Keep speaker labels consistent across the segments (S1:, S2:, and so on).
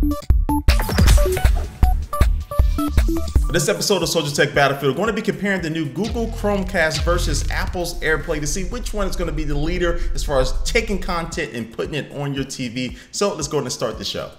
S1: For this episode of Social Tech Battlefield, we're going to be comparing the new Google Chromecast versus Apple's Airplay to see which one is going to be the leader as far as taking content and putting it on your TV. So let's go ahead and start the show.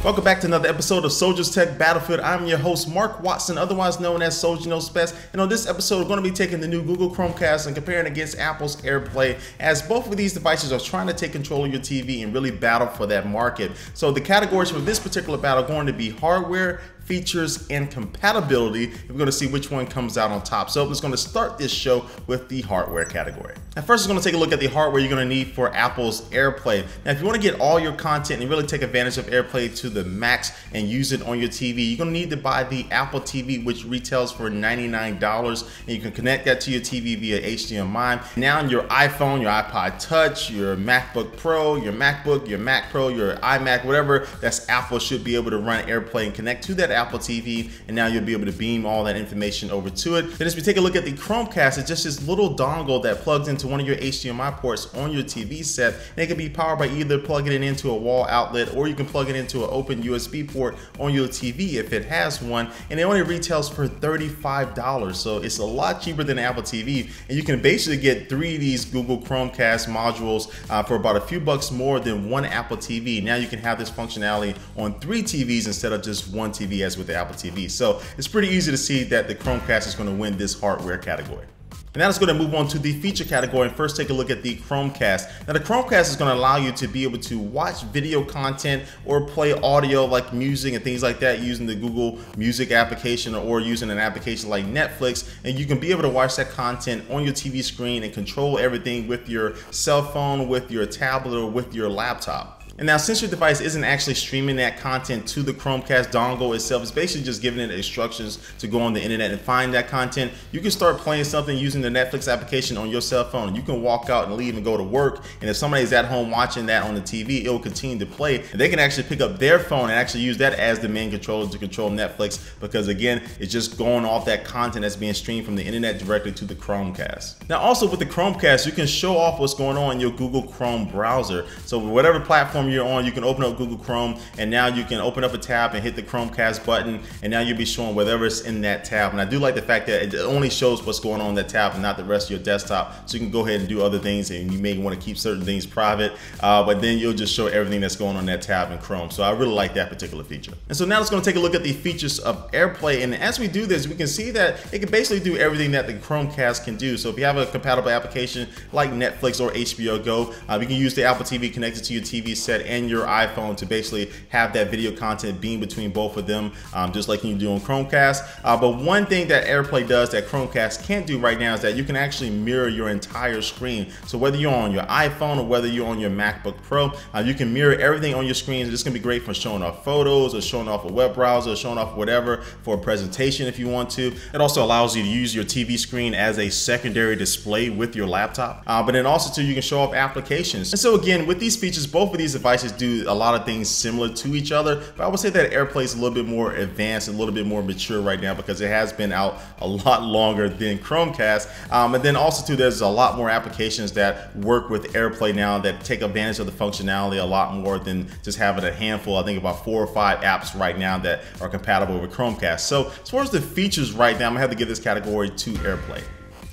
S1: Welcome back to another episode of Soldiers Tech Battlefield. I'm your host, Mark Watson, otherwise known as Soldier Knows Best. And on this episode, we're going to be taking the new Google Chromecast and comparing against Apple's Airplay, as both of these devices are trying to take control of your TV and really battle for that market. So the categories for this particular battle are going to be hardware, features, and compatibility. We're going to see which one comes out on top. So I'm just going to start this show with the hardware category. Now first, we're going to take a look at the hardware you're going to need for Apple's Airplay. Now if you want to get all your content and really take advantage of Airplay to the max and use it on your TV, you're going to need to buy the Apple TV, which retails for $99, and you can connect that to your TV via HDMI. Now on your iPhone, your iPod Touch, your MacBook Pro, your MacBook, your Mac Pro, your iMac, whatever that's Apple, should be able to run Airplay and connect to that Apple TV, and now you'll be able to beam all that information over to it. Then as we take a look at the Chromecast, it's just this little dongle that plugs into one of your HDMI ports on your TV set, and it can be powered by either plugging it into a wall outlet, or you can plug it into an open USB port on your TV if it has one, and it only retails for $35, so it's a lot cheaper than Apple TV, and you can basically get 3 of these Google Chromecast modules for about a few bucks more than one Apple TV. Now you can have this functionality on 3 TVs instead of just one TV as with the Apple TV. So it's pretty easy to see that the Chromecast is going to win this hardware category. And now let's go to move on to the feature category and first take a look at the Chromecast. Now the Chromecast is going to allow you to be able to watch video content or play audio like music and things like that using the Google Music application or using an application like Netflix, and you can be able to watch that content on your TV screen and control everything with your cell phone, with your tablet, or with your laptop. And now since your device isn't actually streaming that content to the Chromecast dongle itself, it's basically just giving it instructions to go on the internet and find that content. You can start playing something using the Netflix application on your cell phone. You can walk out and leave and go to work, and if somebody's at home watching that on the TV, it will continue to play, and they can actually pick up their phone and actually use that as the main controller to control Netflix, because again, it's just going off that content that's being streamed from the internet directly to the Chromecast. Now also with the Chromecast, you can show off what's going on in your Google Chrome browser. So whatever platform you're on, you can open up Google Chrome, and now you can open up a tab and hit the Chromecast button, and now you'll be showing whatever's in that tab. And I do like the fact that it only shows what's going on in that tab and not the rest of your desktop, so you can go ahead and do other things, and you may want to keep certain things private, but then you'll just show everything that's going on in that tab in Chrome. So I really like that particular feature. And so now let's go and take a look at the features of Airplay, and as we do this, we can see that it can basically do everything that the Chromecast can do. So if you have a compatible application like Netflix or HBO Go, you can use the Apple TV connected to your TV set and your iPhone to basically have that video content beam between both of them, just like you do on Chromecast. But one thing that Airplay does that Chromecast can't do right now is that you can actually mirror your entire screen. So whether you're on your iPhone or whether you're on your MacBook Pro, you can mirror everything on your screen. This can be great for showing off photos or showing off a web browser or showing off whatever for a presentation if you want to. It also allows you to use your TV screen as a secondary display with your laptop. But then also too, you can show off applications. And so again, with these features, both of these devices do a lot of things similar to each other, but I would say that Airplay is a little bit more advanced and a little bit more mature right now because it has been out a lot longer than Chromecast. And then also too, there's a lot more applications that work with Airplay now that take advantage of the functionality a lot more than just having a handful. I think about 4 or 5 apps right now that are compatible with Chromecast. So as far as the features right now, I'm gonna have to give this category to Airplay.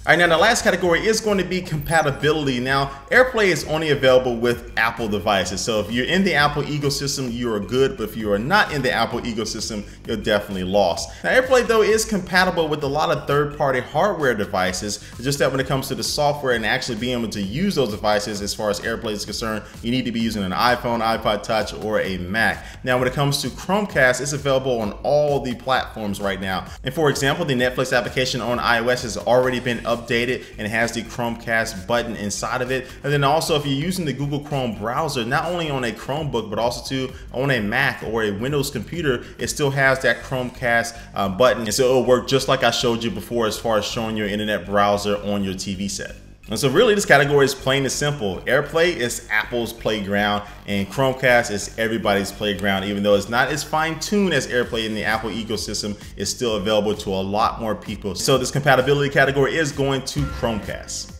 S1: All right, now the last category is going to be compatibility. Now, Airplay is only available with Apple devices. So if you're in the Apple ecosystem, you are good, but if you are not in the Apple ecosystem, you're definitely lost. Now, Airplay though is compatible with a lot of third-party hardware devices. It's just that when it comes to the software and actually being able to use those devices as far as Airplay is concerned, you need to be using an iPhone, iPod Touch, or a Mac. Now, when it comes to Chromecast, it's available on all the platforms right now. And for example, the Netflix application on iOS has already been updated and it has the Chromecast button inside of it. And then also if you're using the Google Chrome browser, not only on a Chromebook but also too on a Mac or a Windows computer, it still has that Chromecast button, and so it'll work just like I showed you before as far as showing your internet browser on your TV set. And so really this category is plain and simple. Airplay is Apple's playground and Chromecast is everybody's playground. Even though it's not as fine-tuned as Airplay in the Apple ecosystem, it's still available to a lot more people. So this compatibility category is going to Chromecast.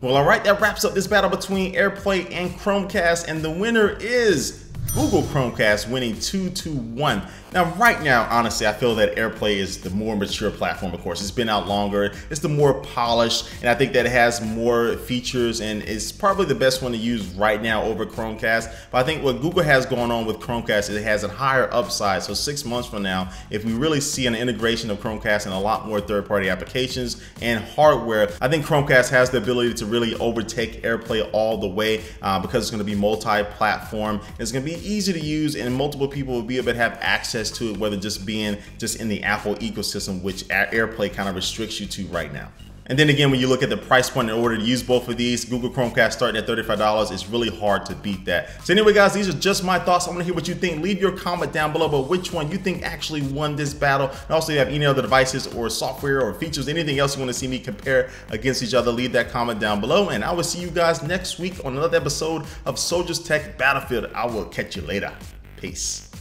S1: Well, all right, that wraps up this battle between Airplay and Chromecast, and the winner is Google Chromecast, winning 2-1. Now, right now, honestly, I feel that Airplay is the more mature platform, of course. It's been out longer, it's the more polished, and I think that it has more features, and it's probably the best one to use right now over Chromecast. But I think what Google has going on with Chromecast is it has a higher upside. So 6 months from now, if we really see an integration of Chromecast in a lot more third-party applications and hardware, I think Chromecast has the ability to really overtake Airplay all the way because it's going to be multi-platform. It's going to be easy to use, and multiple people will be able to have access to it, whether just being in the Apple ecosystem, which Airplay kind of restricts you to right now. And then again, when you look at the price point in order to use both of these, Google Chromecast starting at $35, it's really hard to beat that. So anyway, guys, these are just my thoughts. I want to hear what you think. Leave your comment down below about which one you think actually won this battle. And also, if you have any other devices or software or features, anything else you want to see me compare against each other, leave that comment down below. And I will see you guys next week on another episode of Soldiers Tech Battlefield. I will catch you later. Peace.